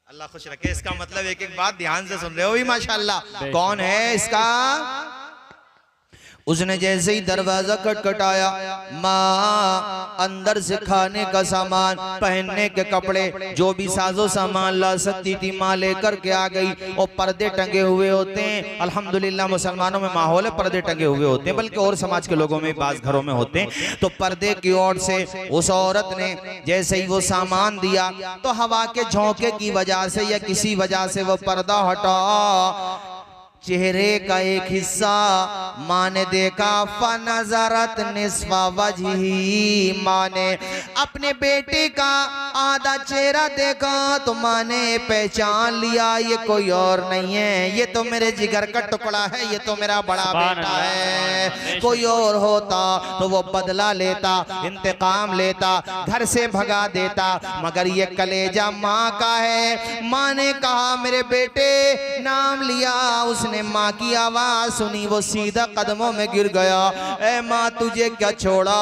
अल्लाह खुश रखे। इसका मतलब एक एक बात ध्यान से सुन रहे हो भी माशाअल्लाह। कौन है इसका? उसने जैसे ही दरवाजा खटखटाया, माँ अंदर से खाने का सामान, पहनने के कपड़े, जो भी साजो सामान ला सकती थी माँ लेकर के आ गई। और पर्दे टंगे हुए होते हैं, अल्हम्दुलिल्लाह मुसलमानों में माहौल है, पर्दे टंगे हुए होते हैं, बल्कि और समाज के लोगों में बास घरों में होते हैं। तो पर्दे की ओर से उस औरत ने जैसे ही वो सामान दिया तो हवा के झोंके की वजह से या किसी वजह से वो पर्दा हटा, चेहरे का एक हिस्सा माँ ने देखा। फनज़रत निस्फ़ा वजही, माँ ने अपने बेटे का आधा चेहरा देखा तो माँ ने पहचान लिया ये कोई और नहीं है, ये तो मेरे जिगर का टुकड़ा है, ये तो मेरा बड़ा बेटा है। कोई और होता तो वो बदला लेता, इंतकाम लेता, घर से भगा देता, मगर ये कलेजा माँ का है। माँ ने कहा मेरे बेटे, नाम लिया, उसने माँ की आवाज सुनी, वो सीधा कदमों में गिर गया। ए माँ तुझे क्या छोड़ा,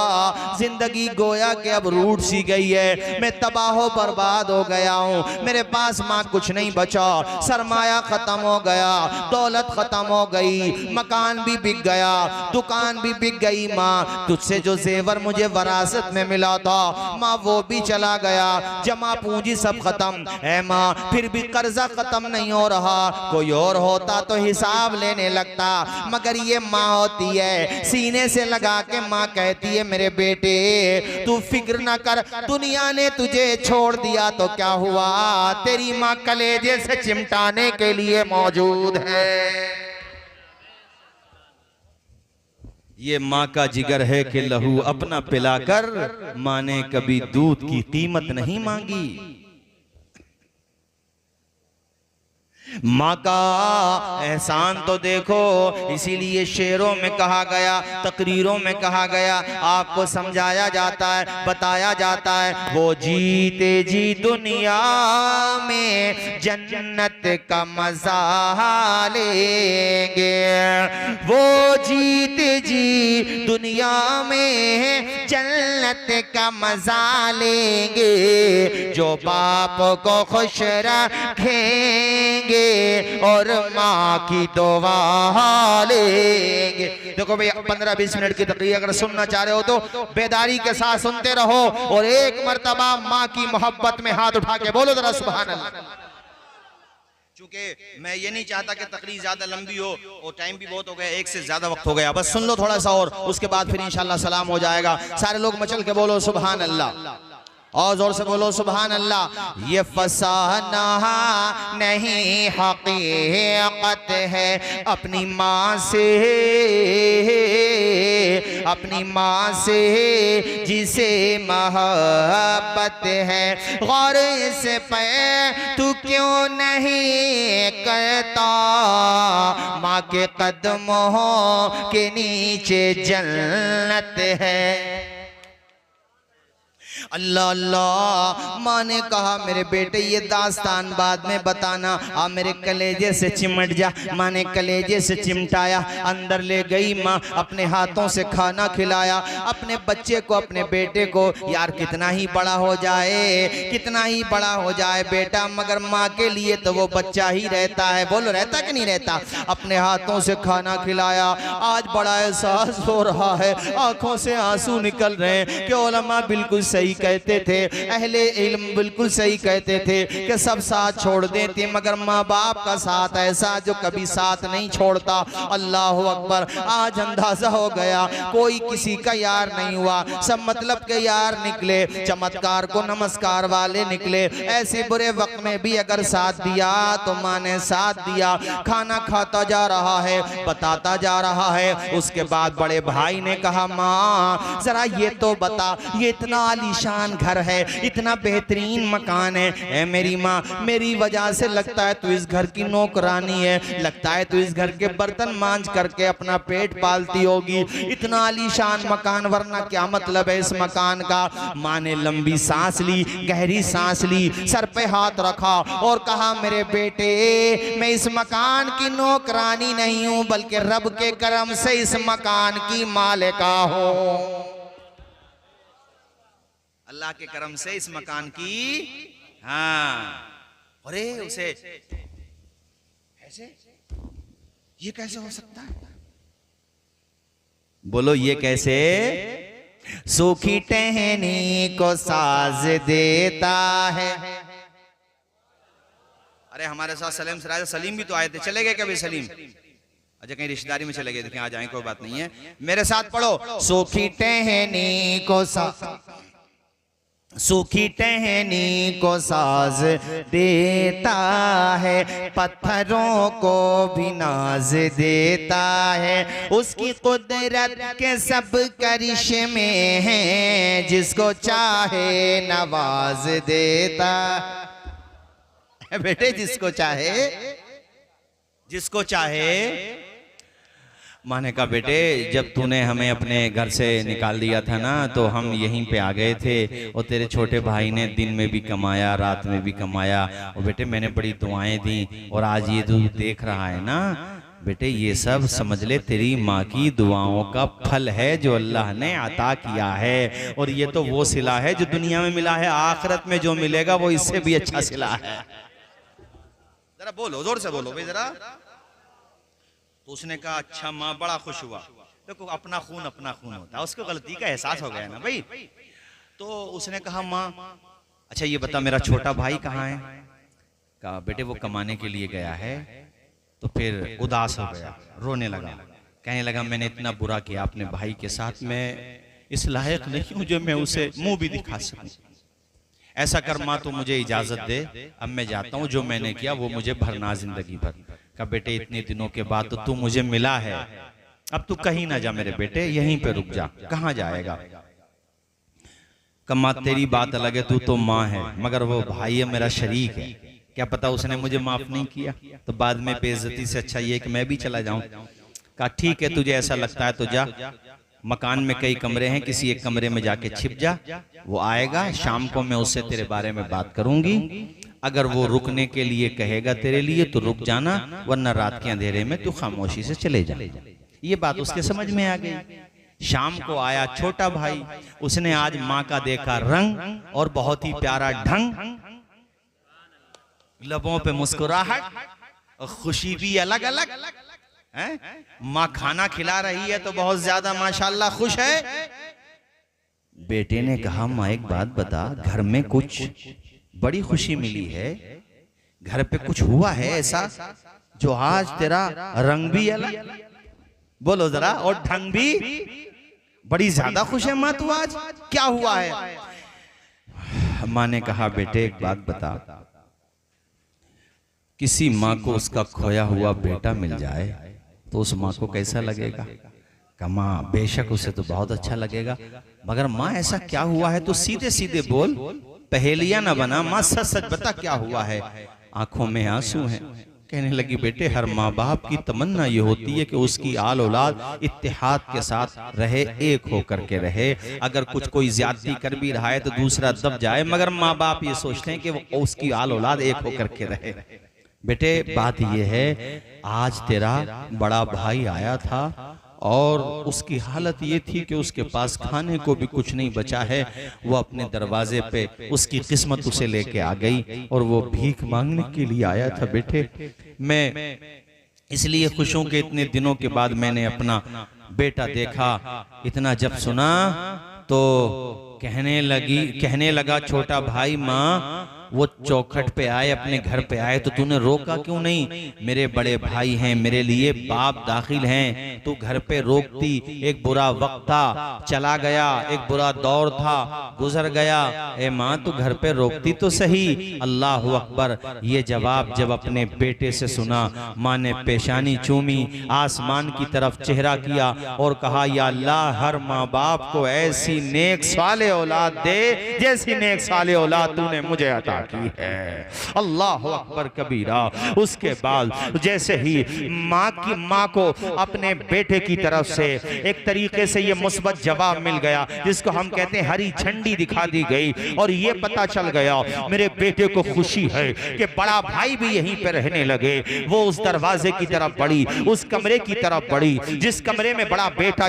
जिंदगी गोया के अब रूठ सी गई है, मैं तबाह बर्बाद हो गया हूँ, मेरे पास माँ कुछ नहीं बचा, सरमाया खत्म हो गया, दौलत खत्म हो गई, मकान भी बिक गया, दुकान भी बिक गई, माँ तुझसे जो जेवर मुझे वरासत में मिला था माँ वो भी चला गया, जमा पूंजी सब खत्म। ए माँ फिर भी कर्जा खत्म नहीं हो रहा, कोई और होता तो हिसाब लेने लगता, मगर ये माँ होती है सीने से लगा के माँ कहती है मेरे बेटे तू फिक्र ना कर, दुनिया ने तुझे छोड़ दिया तो क्या हुआ, तेरी माँ कलेजे से चिमटाने के लिए मौजूद है। ये माँ का जिगर है कि लहू अपना पिलाकर माँ ने कभी दूध की कीमत नहीं मांगी। माँ का एहसान तो देखो, इसीलिए शेरों में कहा गया, तकरीरों में कहा गया, आपको समझाया जाता है, बताया जाता है, वो जीते जी दुनिया में जन्नत का मजा लेंगे, वो जीते जी दुनिया में जन्नत का मजा लेंगे, जो बाप को खुश रखेंगे और माँ की दुआ लेंगे। देखो भाई 15-20 मिनट की तकरीर अगर सुनना चाह रहे हो तो बेदारी के साथ सुनते रहो और एक मर्तबा माँ की मोहब्बत में हाथ उठा के बोलो जरा सुभान अल्लाह। चूंकि मैं ये नहीं चाहता कि तकरीर ज्यादा लंबी हो और टाइम भी बहुत हो गया, एक से ज्यादा वक्त हो गया, बस सुन लो थोड़ा सा और उसके बाद फिर इंशाल्लाह सलाम हो जाएगा। सारे लोग मचल के बोलो सुभान अल्लाह और जोर से बोलो सुभान अल्लाह। ये फसाना नहीं हकीकत है, अपनी माँ से, अपनी माँ से जिसे मोहब्बत है, गौर से पे तू क्यों नहीं करता, माँ के कदमों के नीचे जन्नत है। अल्लाह अल्लाह। माँ ने कहा मेरे बेटे ये दास्तान बाद में बताना, आ मेरे कलेजे से चिमट जा। माँ ने कलेजे से चिमटाया, अंदर ले गई माँ, अपने हाथों से खाना खिलाया अपने बच्चे को, अपने बेटे को। यार कितना ही बड़ा हो जाए, कितना ही बड़ा हो जाए बेटा, मगर माँ के लिए तो वो बच्चा ही रहता है। बोलो रहता कि नहीं रहता? अपने हाथों से खाना खिलाया। आज बड़ा एहसास हो रहा है, आंखों से आंसू निकल रहे हैं कि उलमा बिल्कुल सही कहते थे, अहले इल्म बिल्कुल सही कहते थे कि सब साथ छोड़ देते, मगर माँ बाप का साथ ऐसा जो कभी साथ नहीं छोड़ता। अल्लाह अकबर। आज अंदाजा हो गया कोई किसी का यार नहीं हुआ, सब मतलब के यार निकले, चमत्कार को नमस्कार वाले निकले। ऐसे बुरे वक्त में भी अगर साथ दिया तो माँ ने साथ दिया। खाना खाता जा रहा है, बताता जा रहा है। उसके बाद बड़े भाई ने कहा माँ जरा ये तो बता, ये इतना आलीशान आलीशान घर है, इतना बेहतरीन मकान है। ऐ मेरी माँ, मेरी वजह से लगता है तू इस घर की नौकरानी है, लगता है तू इस घर के बर्तन मांझ करके अपना पेट पालती होगी। इतना आलीशान मकान, वरना क्या मतलब है इस मकान का। माँ ने लंबी सांस ली, गहरी सांस ली, सर पे हाथ रखा और कहा मेरे बेटे, मैं इस मकान की नौकरानी नहीं हूं, बल्कि रब के करम से इस मकान की मालिका हूं। अल्लाह के करम से इस मकान की, हाँ। अरे उसे ऐसे, ये कैसे हो सकता है? बोलो ये कैसे? सूखी टहनी को साज देता है। अरे हमारे साथ सलीम सराय, सलीम भी तो आए थे, चले गए कभी सलीम? अच्छा कहीं रिश्तेदारी में चले गए, देखें आ जाएं, कोई बात नहीं है। मेरे साथ पढ़ो, सूखी टहनी को सूखी टहनी को साज देता है, पत्थरों को भी नाज देता है। उसकी कुदरत के सब करिश्मे हैं, जिसको चाहे नवाज देता है। बेटे जिसको चाहे। माँ ने कहा बेटे, जब तूने हमें अपने घर से निकाल दिया था ना, तो हम यहीं पे आ गए थे, और तेरे छोटे भाई ने दिन में भी कमाया, रात में भी कमाया, और बेटे मैंने बड़ी दुआएं दी, और आज ये तू देख रहा है ना बेटे, ये सब समझ ले तेरी माँ की दुआओं का फल है जो अल्लाह ने अता किया है। और ये तो वो सिला है जो दुनिया में मिला है, आखिरत में जो मिलेगा वो इससे भी अच्छा सिला है। जरा बोलो, जोर से बोलो भाई जरा। तो उसने कहा अच्छा माँ, बड़ा खुश हुआ। देखो अपना खून होता है, उसको गलती का एहसास हो गया ना भाई। तो उसने कहा माँ अच्छा ये बता मेरा छोटा भाई कहाँ है? कहा बेटे वो कमाने के लिए गया है। तो फिर उदास हो गया, रोने लगा, कहने लगा मैंने इतना बुरा किया अपने भाई के साथ, मैं इस लायक नहीं हूं जो मैं उसे मुंह भी दिखा सकूं। ऐसा कर माँ तो मुझे इजाजत दे, अब मैं जाता हूँ, जो मैंने किया वो मुझे भरना जिंदगी भर। कहा बेटे इतने दिनों के बाद तो तू मुझे मिला है, अब तू कहीं ना जा मेरे बेटे, यहीं पे रुक जा। कहाँ जाएगा? कमा तेरी बात अलग है, तू तो माँ है, मगर वो भाई है मेरा शरीक है, क्या पता उसने मुझे माफ नहीं किया तो बाद में बेइज्जती से अच्छा ये कि मैं भी चला जाऊं। कहा ठीक है तुझे ऐसा लगता है तो जा, मकान में कई कमरे हैं, किसी एक कमरे में जाके छिप जा, वो आएगा शाम को मैं उससे तेरे बारे में बात करूंगी, अगर वो रुकने के लिए कहेगा तेरे लिए तो रुक जाना, वरना रात के अंधेरे में तू खामोशी से चले जा। ये बात उसके समझ में आ गई। शाम को आया छोटा भाई, उसने आज माँ का देखा रंग और बहुत ही प्यारा ढंग, लबों पे मुस्कुराहट और खुशी भी अलग अलग है। माँ खाना खिला रही है तो बहुत ज्यादा माशाल्लाह खुश है। बेटे ने कहा माँ एक बात बता, घर में कुछ बड़ी खुशी मिली है, घर पे कुछ हुआ है ऐसा जो आज तेरा रंग भी अलग, बोलो जरा, और ढंग भी बड़ी ज्यादा खुश है माँ तू आज, क्या हुआ है? माँ ने कहा बेटे एक बात बता, किसी माँ को उसका खोया हुआ बेटा मिल जाए तो उस माँ को कैसा लगेगा? कहा माँ बेशक उसे तो बहुत अच्छा लगेगा, मगर माँ ऐसा क्या हुआ है? तो सीधे सीधे बोल, पहेलियां ना बना माँ, सच सच बता क्या हुआ है। आंखों में आंसू हैं। कहने लगी बेटे हर माँ बाप की तमन्ना ये होती है कि उसकी आल औलाद इत्तेहाद के साथ रहे, एक होकर के रहे, अगर कुछ कोई ज्यादती कर भी रहा है तो दूसरा दब जाए, मगर माँ बाप ये सोचते हैं कि वो उसकी आल औलाद एक होकर के रहे। बेटे बात ये है, आज तेरा बड़ा भाई आया था और उसकी हालत ये थी कि उसके पास खाने को भी कुछ नहीं बचा है, वो अपने दरवाजे पे उसकी किस्मत उसे लेके आ गई और वो भीख मांगने के लिए आया था। बेटे मैं इसलिए खुश हूं कि इतने दिनों के बाद मैंने अपना बेटा देखा। इतना जब सुना तो कहने लगा छोटा भाई माँ वो चौखट पे आए, अपने घर पे आए, तो तूने रोका क्यों नहीं? मेरे बड़े भाई हैं, मेरे लिए बाप दाखिल हैं, तू घर पे रोकती। एक बुरा वक्त था, चला गया, एक बुरा दौर था, गुजर गया। ए माँ, तू घर पे रोकती तो सही। अल्लाह अकबर। ये जवाब जब अपने बेटे से सुना, माँ ने पेशानी चूमी, आसमान की तरफ चेहरा किया और कहा, या अल्लाह, हर माँ बाप को ऐसी नेक साले औलाद दे जैसी नेक साले औलाद तूने मुझे अता की है। अल्लाह अकबर कबीरा। उसके बाद जैसे ही माँ को अपने बेटे की तरफ से एक तरीके से ये मुस्बत जवाब मिल गया, जिसको हम कहते हैं हरी झंडी दिखा दी गई, और ये पता चल गया मेरे बेटे को खुशी है कि बड़ा भाई भी यहीं पे रहने लगे। वो उस दरवाजे की तरफ बढ़ी, उस कमरे की तरफ बढ़ी जिस कमरे में बड़ा बेटा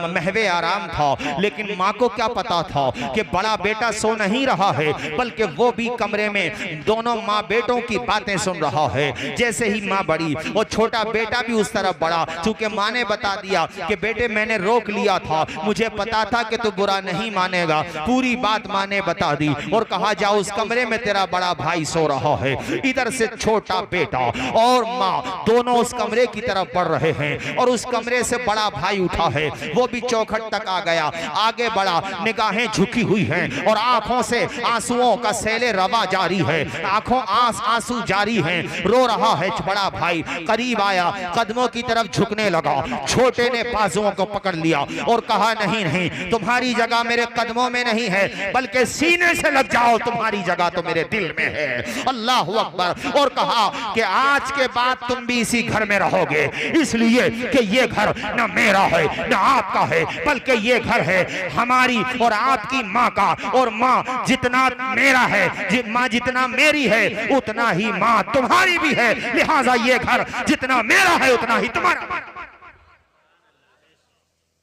महवे आराम था। लेकिन माँ को क्या पता था कि बड़ा बेटा सो नहीं रहा है, बल्कि वो भी कमरे में दोनों माँ बेटों की बातें सुन रहा है। जैसे ही माँ बढ़ी और छोटा बेटा भी उस तरफ बढ़ा, चूंकि माँ ने बता दिया कि बेटे मैंने रोक लिया था, मुझे पता था कि तू बुरा नहीं मानेगा। पूरी बात माँ ने बता दी और कहा, जा उस कमरे में तेरा बड़ा भाई सो रहा है। इधर से छोटा बेटा और माँ दोनों उस कमरे की तरफ बढ़ रहे हैं, और उस कमरे से बड़ा भाई उठा है, वो भी चौखट तक आ गया, आगे बढ़ा, निगाहें झुकी हुई हैं और आंखों से आंसुओं का सैले रवा जारी है, आंखों आंसू जारी हैं, रो रहा है बड़ा भाई। करीब आया, कदमों की तरफ झुकने लगा, छोटे ने बाजुओं को पकड़ लिया और कहा, नहीं नहीं, तुम्हारी जगह मेरे कदमों में नहीं है, बल्कि सीने से लग जाओ, तुम्हारी जगह तो मेरे दिल में है। अल्लाह अकबर। और कहा कि आज के बाद तुम भी इसी घर में रहोगे, इसलिए कि ये घर न मेरा है न आपका है, बल्कि ये घर है हमारी और आपकी माँ का, और माँ जितना मेरा है, माँ जितना मेरी है, उतना ही माँ तुम्हारी भी है। लिहाजा ये घर जितना मेरा है उतना ही तुम्हारा।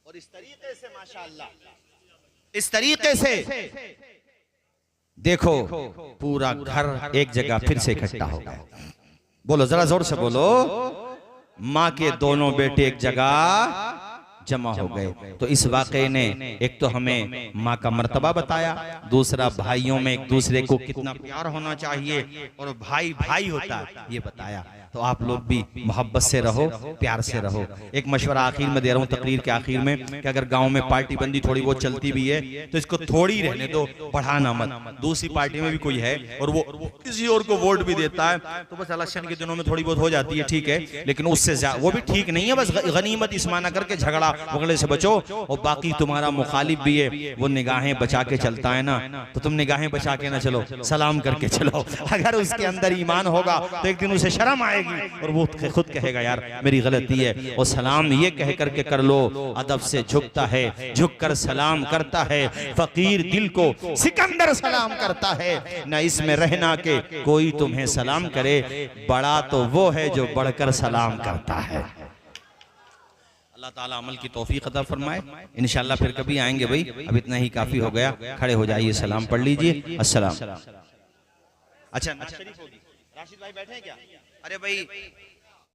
और इस तरीके से माशाअल्लाह, इस तरीके से देखो पूरा घर एक जगह फिर से इकट्ठा हो गया। बोलो जरा जोर से बोलो। माँ के दोनों बेटे एक जगह जमा हो गए। तो इस वाकये ने एक तो हमें माँ का मर्तबा बताया, दूसरा भाइयों में एक दूसरे को कितना प्यार होना चाहिए और भाई भाई होता है ये बताया। तो आप लोग भी मोहब्बत से रहो, प्यार से रहो। एक मशवरा आखिर में दे रहा हूँ, तकरीर के आखिर में, कि अगर गांव में पार्टी बंदी थोड़ी बहुत चलती भी है तो इसको थोड़ी रहने दो, बढ़ाना मत। दूसरी पार्टी में भी कोई है और वो किसी और को वोट भी देता है तो बस इलेक्शन के दिनों में थोड़ी बहुत हो जाती है, ठीक है, लेकिन उससे वो भी ठीक नहीं है। बस गनीमत इस माना करके झगड़ा वगड़े से बचो। और बाकी तुम्हारा मुखालिफ भी है, वो निगाहें बचा के चलता है ना, तो तुम निगाहें बचा के ना चलो, सलाम करके चलो। अगर उसके अंदर ईमान होगा तो एक दिन उसे शर्म आएगी और वो खुद कहेगा यार मेरी गलती है। और सलाम ये कह करके कर लो, अदब से झुकता है, झुककर सलाम करता है। फकीर दिल को सिकंदर सलाम करता है, न इसमें रहना के कोई तुम्हें सलाम करे, बड़ा तो वो है जो बढ़कर सलाम करता है। अल्लाह ताला अमल की तौफीक अता फरमाए। इंशाअल्लाह फिर कभी आएंगे भाई, अब इतना ही काफी हो गया। खड़े हो जाइए, सलाम पढ़ लीजिए। अस्सलाम। अच्छा राशिद भाई बैठे हैं क्या? अरे भाई